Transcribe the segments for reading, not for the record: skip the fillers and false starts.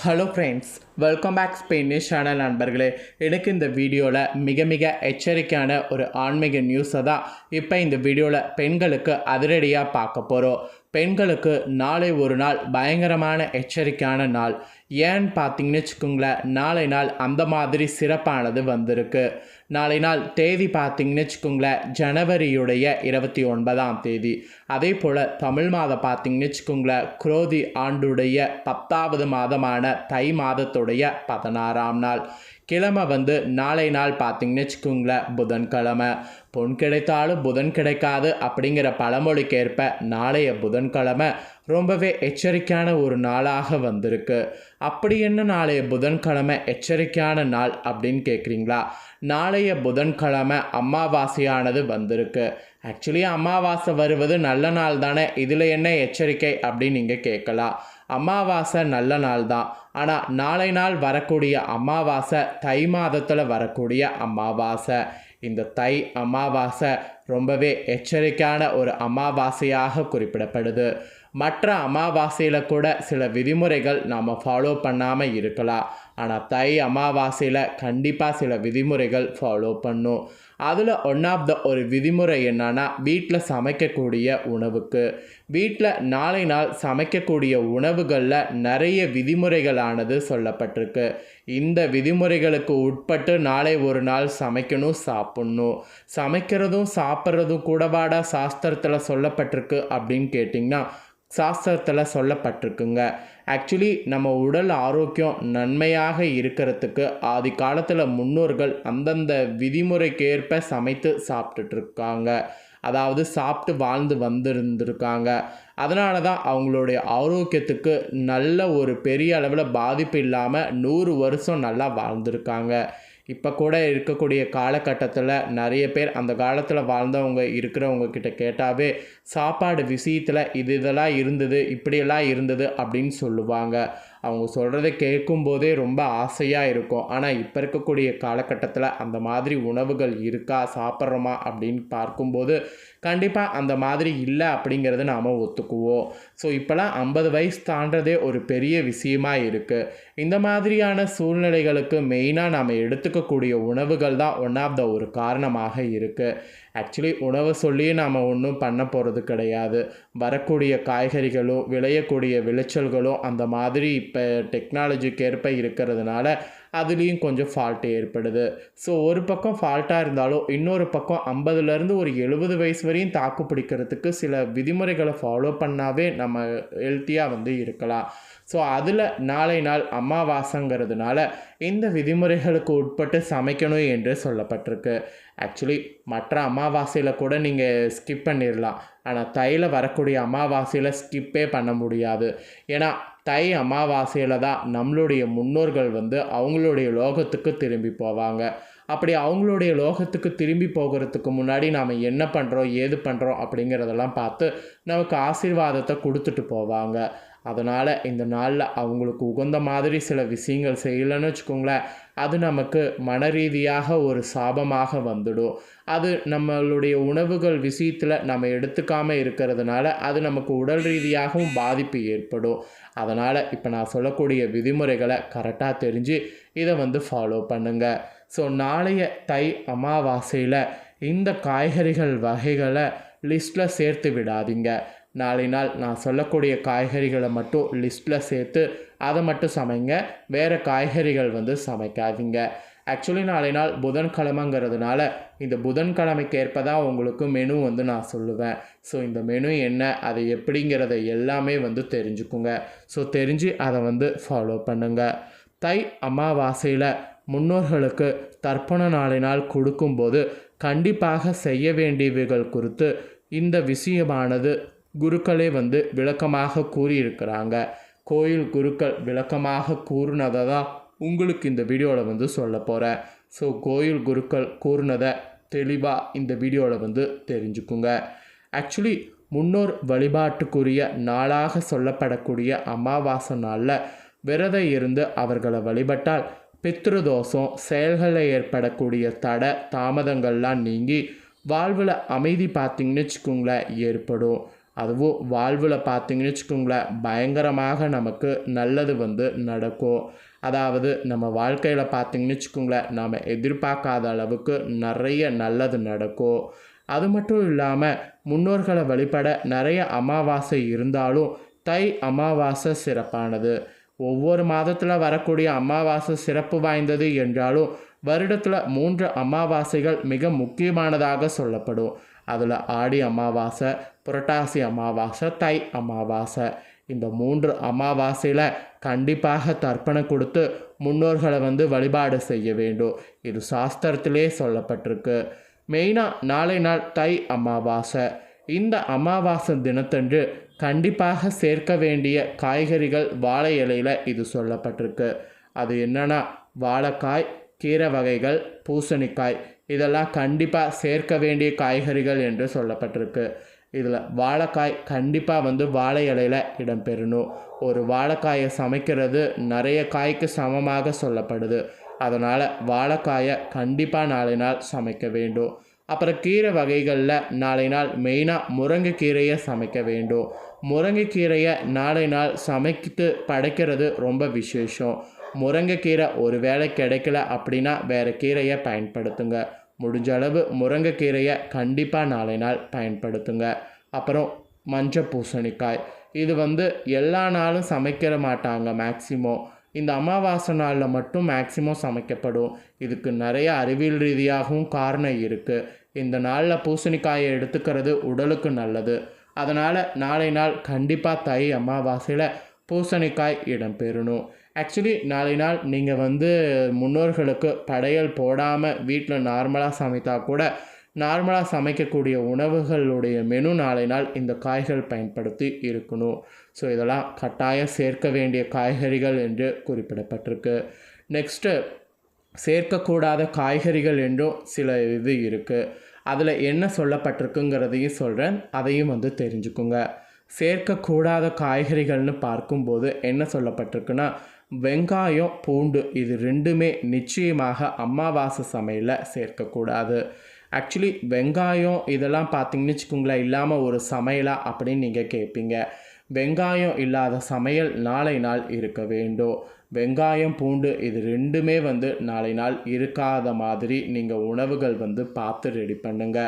Hello friends, welcome back Spanish channel நண்பர்களே. எனக்கு இந்த வீடியோவில் மிக எச்சரிக்கையான ஒரு ஆன்மீக நியூஸை தான் இப்போ இந்த வீடியோவில் பெண்களுக்கு அதிரடியாக பார்க்க போகிறோம். பெண்களுக்கு நாளை ஒரு நாள் பயங்கரமான எச்சரிக்கையான நாள். ஏன்னு பார்த்தீங்கன்னு வச்சுக்கோங்களேன், நாளை நாள் அந்த மாதிரி சிறப்பானது வந்திருக்கு. நாளை நாள் தேதி பார்த்தீங்கன்னு வச்சுக்கோங்களேன், ஜனவரியுடைய 29ஆம் தேதி. அதே போல் தமிழ் மாதம் பார்த்தீங்கன்னு வச்சுக்கோங்களேன், குரோதி ஆண்டுடைய 10வது மாதமான தை மாதத்துடைய 16ஆம் நாள். கிழமை நாளை நாள் பார்த்தீங்கன்னு வச்சுக்கோங்களேன், புதன்கிழமை. பொன் கிடைத்தாலும் புதன் கிடைக்காது அப்படிங்கிற பழமொழிக்கேற்ப நாளைய புதன்கிழமை ரொம்பவே எச்சரிக்கையான ஒரு நாளாக வந்திருக்கு. அப்படி என்ன நாளைய புதன்கிழமை எச்சரிக்கையான நாள் அப்படின்னு கேட்குறீங்களா? நாளைய புதன்கிழமை அமாவாசையானது வந்திருக்கு. ஆக்சுவலி அமாவாசை வருவது நல்ல நாள் தானே, இதில் என்ன எச்சரிக்கை அப்படின்னு நீங்கள் கேட்கலாம். அமாவாசை நல்ல நாள் தான், ஆனால் நாளை நாள் வரக்கூடிய அமாவாசை தை மாதத்தில் வரக்கூடிய அமாவாசை. இந்த தை அமாவாசை ரொம்பவே எச்சரிக்கையான ஒரு அமாவாசையாக குறிப்பிடப்படுது. மற்ற அமாவாசையில் கூட சில விதிமுறைகள் நாம் ஃபாலோ பண்ணாமல் இருக்கலாம், ஆனால் தை அமாவாசையில் கண்டிப்பாக சில விதிமுறைகள் ஃபாலோ பண்ணும். அதில் ஒரு விதிமுறை என்னன்னா, வீட்டில் சமைக்கக்கூடிய உணவுக்கு. வீட்டில் நாளை நாள் சமைக்கக்கூடிய உணவுகளில் நிறைய விதிமுறைகளானது சொல்லப்பட்டிருக்கு. இந்த விதிமுறைகளுக்கு உட்பட்டு நாளை ஒரு நாள் சமைக்கணும், சாப்பிட்ணும். சமைக்கிறதும் சாப்பிட்றதும் கூடவாடா சாஸ்திரத்தில் சொல்லப்பட்டிருக்கு அப்படின்னு கேட்டிங்கன்னா, சாஸ்திரத்தில் சொல்லப்பட்டிருக்குங்க. ஆக்சுவலி நம்ம உடல் ஆரோக்கியம் நன்மையாக இருக்கிறதுக்கு ஆதி காலத்தில் முன்னோர்கள் அந்தந்த விதிமுறைக்கேற்ப சமைத்து சாப்பிட்டுட்ருக்காங்க. அதாவது சாப்பிட்டு வாழ்ந்து வந்திருந்திருக்காங்க. அதனால தான் அவங்களுடைய ஆரோக்கியத்துக்கு நல்ல ஒரு பெரிய அளவில் பாதிப்பு இல்லாமல் 100 வருஷம் நல்லா வாழ்ந்திருக்காங்க. இப்போ கூட இருக்கக்கூடிய காலகட்டத்தில் நிறைய பேர் அந்த காலத்தில் வாழ்ந்தவங்க இருக்கிறவங்க கிட்ட கேட்டாவே சாப்பாடு விஷயத்தில் இதெல்லாம் இருந்தது, இப்படியெல்லாம் இருந்தது அப்படின்னு சொல்லுவாங்க. அவங்க சொல்கிறத கேட்கும்போதே ரொம்ப ஆசையாக இருக்கும். ஆனால் இப்போ இருக்கக்கூடிய காலகட்டத்தில் அந்த மாதிரி உணவுகள் இருக்கா, சாப்பிட்றோமா அப்படின்னு பார்க்கும்போது கண்டிப்பாக அந்த மாதிரி இல்லை அப்படிங்கிறத நாம் ஒத்துக்குவோம். ஸோ இப்போலாம் 50 வயசு தாண்டதே ஒரு பெரிய விஷயமா இருக்குது. இந்த மாதிரியான சூழ்நிலைகளுக்கு மெயினாக நாம் எடுத்துக்கக்கூடிய உணவுகள் தான் ஒரு காரணமாக இருக்குது. ஆக்சுவலி உணவை சொல்லியே நாம் ஒன்றும் பண்ண போகிறது கிடையாது. வரக்கூடிய காய்கறிகளும் விளையக்கூடிய விளைச்சல்களும் அந்த மாதிரி இப்போ டெக்னாலஜிக்கு ஏற்ப இருக்கிறதுனால அதுலேயும் கொஞ்சம் ஃபால்ட் ஏற்படுது. ஸோ ஒரு பக்கம் ஃபால்ட்டாக இருந்தாலும் இன்னொரு பக்கம் 50லேருந்து ஒரு 70 வயசு வரையும் தாக்கு பிடிக்கிறதுக்கு சில விதிமுறைகளை ஃபாலோ பண்ணாவே நம்ம ஹெல்த்தியாக இருக்கலாம். ஸோ அதில் நாளை நாள் அமாவாசைங்கிறதுனால இந்த விதிமுறைகளுக்கு உட்பட்டு சமைக்கணும் என்று சொல்லப்பட்டிருக்கு. ஆக்சுவலி மற்ற அமாவாசையில் கூட நீங்கள் ஸ்கிப் பண்ணிடலாம், ஆனால் தையில் வரக்கூடிய அமாவாசையில் ஸ்கிப்பே பண்ண முடியாது. ஏன்னா தை அமாவாசையில் தான் நம்மளுடைய முன்னோர்கள் அவங்களுடைய லோகத்துக்கு திரும்பி போவாங்க. அப்படி அவங்களுடைய லோகத்துக்கு திரும்பி போகிறதுக்கு முன்னாடி நாம் என்ன பண்ணுறோம், ஏது பண்ணுறோம் அப்படிங்கிறதெல்லாம் பார்த்து நமக்கு ஆசீர்வாதத்தை கொடுத்துட்டு போவாங்க. அதனால் இந்த நாளில் அவங்களுக்கு உகந்த மாதிரி சில விஷயங்கள் செய்யலைன்னு வச்சுக்கோங்களேன், அது நமக்கு மன ரீதியாக ஒரு சாபமாக வந்துடும். அது நம்மளுடைய உணவுகள் விஷயத்தில் நம்ம எடுத்துக்காமல் இருக்கிறதுனால அது நமக்கு உடல் ரீதியாகவும் பாதிப்பு ஏற்படும். அதனால் இப்போ நான் சொல்லக்கூடிய விதிமுறைகளை கரெக்டாக தெரிஞ்சு இதை ஃபாலோ பண்ணுங்கள். ஸோ நாளைய தை அமாவாசையில் இந்த காய்கறிகள் வகைகளை லிஸ்ட்டில் சேர்த்து விடாதீங்க. நாளை நாள் நான் சொல்லக்கூடிய காய்கறிகளை மட்டும் லிஸ்ட்டில் சேர்த்து அதை மட்டும் சமைங்க, வேறு காய்கறிகள் சமைக்காதீங்க. ஆக்சுவலி நாளை நாள் புதன்கிழமைங்கிறதுனால இந்த புதன்கிழமைக்கு ஏற்ப தான் உங்களுக்கு மெனு நான் சொல்லுவேன். ஸோ இந்த மெனு என்ன, அது எப்படிங்கிறத எல்லாமே தெரிஞ்சுக்குங்க. ஸோ தெரிஞ்சு அதை ஃபாலோ பண்ணுங்கள். தை அமாவாசையில் முன்னோர்களுக்கு தர்ப்பண நாளினால் கொடுக்கும்போது கண்டிப்பாக செய்ய வேண்டியவைகள் குறித்து இந்த விஷயமானது குருக்களே விளக்கமாக கூறியிருக்கிறாங்க. கோயில் குருக்கள் விளக்கமாக கூறினதை தான் உங்களுக்கு இந்த வீடியோவில் சொல்ல போகிறேன். ஸோ கோயில் குருக்கள் கூறினதை தெளிவாக இந்த வீடியோவில் தெரிஞ்சுக்குங்க. ஆக்சுவலி முன்னோர் வழிபாட்டுக்குரிய நாளாக சொல்லப்படக்கூடிய அமாவாசை நாளில் விரதம் இருந்து அவர்களை வழிபட்டால் பித்ருதோஷம், செயல்களில் ஏற்படக்கூடிய தடை தாமதங்கள்லாம் நீங்கி வாழ்வில் அமைதி பார்த்திங்கன்னு வச்சுக்கோங்களேன் ஏற்படும். அதுவும் வாழ்வில் பார்த்தீங்கன்னு வச்சுக்கோங்களேன், பயங்கரமாக நமக்கு நல்லது வந்து நடக்கும். அதாவது நம்ம வாழ்க்கையில் பார்த்தீங்கன்னு வச்சுக்கோங்களேன், நாம் எதிர்பார்க்காத அளவுக்கு நிறைய நல்லது நடக்கும். அது மட்டும் இல்லாமல் முன்னோர்களை வழிபட நிறைய அமாவாசை இருந்தாலும் தை அமாவாசை சிறப்பானது. ஒவ்வொரு மாதத்தில் வரக்கூடிய அமாவாசை சிறப்பு வாய்ந்தது என்றாலும் வருடத்தில் 3 அமாவாசைகள் மிக முக்கியமானதாக சொல்லப்படும். அதில் ஆடி அமாவாசை, புரட்டாசி அமாவாசை, தை அமாவாசை. இந்த 3 அமாவாசையில் கண்டிப்பாக தர்ப்பணம் கொடுத்து முன்னோர்களை வந்து வழிபாடு செய்ய வேண்டும். இது சாஸ்திரத்திலே சொல்லப்பட்டிருக்கு. மெயினாக நாளை நாள் தை அமாவாசை. இந்த அமாவாசை தினத்தன்று கண்டிப்பாக சேர்க்க வேண்டிய காய்கறிகள் வாழை இலையில் இது சொல்லப்பட்டிருக்கு. அது என்னென்னா வாழைக்காய், கீரை வகைகள், பூசணிக்காய், இதெல்லாம் கண்டிப்பாக சேர்க்க வேண்டிய காய்கறிகள் என்று சொல்லப்பட்டிருக்கு. இதில் வாழைக்காய் கண்டிப்பாக வந்து வாழை இலையில் இடம்பெறணும். ஒரு வாழைக்காயை சமைக்கிறது நிறைய காய்க்கு சமமாக சொல்லப்படுது. அதனால் வாழைக்காயை கண்டிப்பாக நாளை நாள் சமைக்க வேண்டும். அப்புறம் கீரை வகைகளில் நாளை நாள் மெயினாக முருங்கைக்கீரையை சமைக்க வேண்டும். முருங்கைக்கீரையை நாளை நாள் சமைத்து படைக்கிறது ரொம்ப விசேஷம். முருங்கைக்கீரை ஒரு வேளை கிடைக்கல அப்படின்னா வேறு கீரையை பயன்படுத்துங்க. முடிஞ்ச அளவு முருங்கைக்கீரையை கண்டிப்பாக நாளை நாள் பயன்படுத்துங்க. அப்புறம் மஞ்சள் பூசணிக்காய், இது வந்து எல்லா நாளும் சமைக்கிற மாட்டாங்க மேக்சிமம். இந்த அமாவாசை நாளில் மட்டும் மேக்சிமம் சமைக்கப்படும். இதுக்கு நிறைய அறிவியல் ரீதியாகவும் காரணம் இருக்குது. இந்த நாளில் பூசணிக்காயை எடுத்துக்கிறது உடலுக்கு நல்லது. அதனால் நாளை நாள் கண்டிப்பாக தை அமாவாசையில் பூசணிக்காய் இடம்பெறணும். ஆக்சுவலி நாளை நாள் நீங்கள் வந்து முன்னோர்களுக்கு படையல் போடாமல் வீட்டில் நார்மலாக சமைத்தா கூட நார்மலாக சமைக்கக்கூடிய உணவுகளுடைய மெனு நாளை நாள் இந்த காய்கள் பயன்படுத்தி இருக்கணும். ஸோ இதெல்லாம் கட்டாயம் சேர்க்க வேண்டிய காய்கறிகள் என்று குறிப்பிடப்பட்டிருக்கு. நெக்ஸ்ட்டு சேர்க்கக்கூடாத காய்கறிகள் என்றும் சில இது இருக்குது. அதில் என்ன சொல்லப்பட்டிருக்குங்கிறதையும் சொல்கிறேன், அதையும் வந்து தெரிஞ்சுக்குங்க. சேர்க்கக்கூடாத காய்கறிகள்னு பார்க்கும்போது என்ன சொல்லப்பட்டிருக்குன்னா வெங்காயம், பூண்டு, இது ரெண்டுமே நிச்சயமாக அமாவாசை சமையலில் சேர்க்கக்கூடாது. ஆக்சுவலி வெங்காயம் இதெல்லாம் பார்த்தீங்கன்னு வச்சுக்கோங்களேன், இல்லாமல் ஒரு சமையலா அப்படின்னு நீங்கள் கேட்பீங்க. வெங்காயம் இல்லாத சமையல் நாளை நாள் இருக்க வேண்டும். வெங்காயம், பூண்டு, இது ரெண்டுமே வந்து நாளை நாள் இருக்காத மாதிரி நீங்கள் உணவுகள் வந்து பார்த்து ரெடி பண்ணுங்க.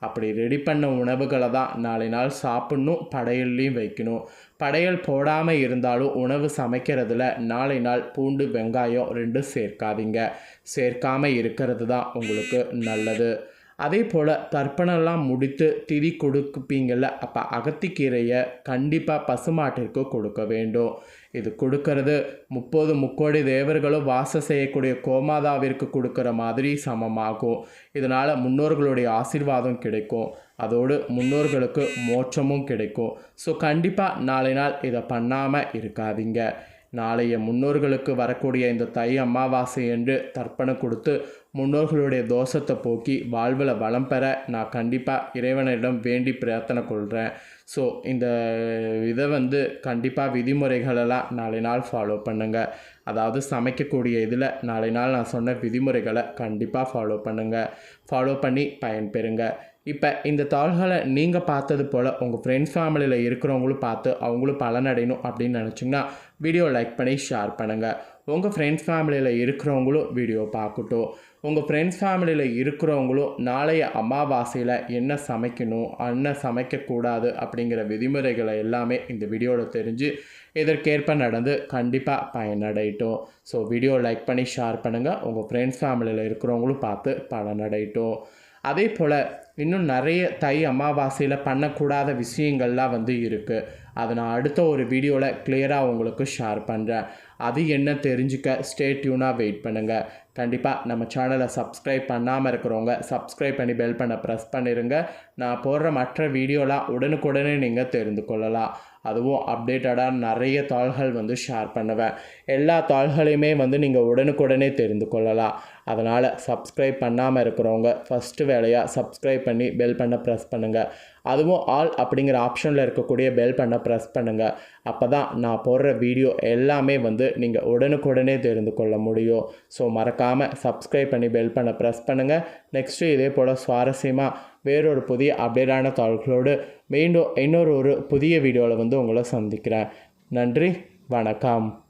அப்படி ரெடி பண்ண உணவுகளை தான் நாளை நாள் சாப்பிட்ணும், படையல்லையும் வைக்கணும். படையல் போடாமல் இருந்தாலும் உணவு சமைக்கிறதுல நாளை நாள் பூண்டு, வெங்காயம் 2 சேர்க்காதீங்க. சேர்க்காமல் இருக்கிறது தான் உங்களுக்கு நல்லது. அதே போல் தர்ப்பணம்லாம் முடித்து திதி கொடுப்பீங்கள்ல, அப்போ அகத்திக்கீரையை கண்டிப்பாக பசுமாட்டிற்கு கொடுக்க வேண்டும். இது கொடுக்கறது 30 முக்கோடி தேவர்களும் வாசம் செய்யக்கூடிய கோமாதாவிற்கு கொடுக்குற மாதிரி சமமாகும். இதனால் முன்னோர்களுடைய ஆசீர்வாதம் கிடைக்கும். அதோடு முன்னோர்களுக்கு மோட்சமும் கிடைக்கும். ஸோ கண்டிப்பாக நாளை நாள் இதை பண்ணாமல் இருக்காதீங்க. நாளைய முன்னோர்களுக்கு வரக்கூடிய இந்த தை அமாவாசை என்று தர்ப்பணம் கொடுத்து முன்னோர்களுடைய தோஷத்தை போக்கி வாழ்வில் வளம் பெற நான் கண்டிப்பாக இறைவனிடம் வேண்டி பிரார்த்தனை கொள்கிறேன். ஸோ இந்த இதை வந்து கண்டிப்பாக விதிமுறைகளெல்லாம் நாளை நாள் ஃபாலோ பண்ணுங்கள். அதாவது சமைக்கக்கூடிய இதில் நாளை நாள் நான் சொன்ன விதிமுறைகளை கண்டிப்பாக ஃபாலோ பண்ணி பயன்பெறுங்க. இப்போ இந்த தாள்களை நீங்கள் பார்த்தது போல் உங்கள் ஃப்ரெண்ட்ஸ் ஃபேமிலியில் இருக்கிறவங்களும் பார்த்து அவங்களும் பலனடையணும் அப்படின்னு நினச்சிங்கன்னா வீடியோ லைக் பண்ணி ஷேர் பண்ணுங்கள். உங்கள் ஃப்ரெண்ட்ஸ் ஃபேமிலியில் இருக்கிறவங்களும் வீடியோ பார்க்கட்டும். உங்கள் ஃப்ரெண்ட்ஸ் ஃபேமிலியில் இருக்கிறவங்களும் நாளைய அமாவாசையில் என்ன சமைக்கணும், என்ன சமைக்கக்கூடாது அப்படிங்கிற விதிமுறைகளை எல்லாமே இந்த வீடியோவில் தெரிஞ்சு இதற்கேற்ப நடந்து கண்டிப்பாக பயனடையட்டும். ஸோ வீடியோ லைக் பண்ணி ஷேர் பண்ணுங்கள். உங்கள் ஃப்ரெண்ட்ஸ் ஃபேமிலியில் இருக்கிறவங்களும் பார்த்து பலனடையட்டும். அதே போல் இன்னும் நிறைய தை அமாவாசையில் பண்ணக்கூடாத விஷயங்கள்லாம் வந்து இருக்குது. அதை நான் அடுத்த ஒரு வீடியோவில் கிளியராக உங்களுக்கு ஷேர் பண்ணுறேன். அது என்ன தெரிஞ்சுக்க ஸ்டே டியூனாக வெயிட் பண்ணுங்கள். கண்டிப்பாக நம்ம சேனலை சப்ஸ்கிரைப் பண்ணாமல் இருக்கிறவங்க சப்ஸ்கிரைப் பண்ணி பெல் பண்ண ப்ரெஸ் பண்ணிடுங்க. நான் போடுற மற்ற வீடியோலாம் உடனுக்குடனே நீங்கள் தெரிந்து கொள்ளலாம். அதுவும் அப்டேட்டடாக நிறைய தாள்கள் வந்து ஷேர் பண்ணுவேன். எல்லா தாள்களையுமே வந்து நீங்கள் உடனுக்குடனே தெரிந்து கொள்ளலாம். அதனால் சப்ஸ்கிரைப் பண்ணாமல் இருக்கிறவங்க ஃபஸ்ட்டு வேலையாக சப்ஸ்கிரைப் பண்ணி பெல் பண்ண ப்ரெஸ் பண்ணுங்கள். அதுவும் ஆல் அப்படிங்கிற ஆப்ஷனில் இருக்கக்கூடிய பெல் பண்ண ப்ரெஸ் பண்ணுங்கள். அப்போ தான் நான் போடுற வீடியோ எல்லாமே வந்து நீங்கள் உடனுக்குடனே தெரிந்து கொள்ள முடியும். ஸோ மறக்காமல் சப்ஸ்கிரைப் பண்ணி பெல் பண்ண ப்ரெஸ் பண்ணுங்கள். நெக்ஸ்ட்டு இதே போல் சுவாரஸ்யமாக வேறொரு புதிய அப்டேட்டான தாள்களோடு மீண்டும் இன்னொரு புதிய வீடியோவில் வந்து உங்களை சந்திக்கிறேன். நன்றி, வணக்கம்.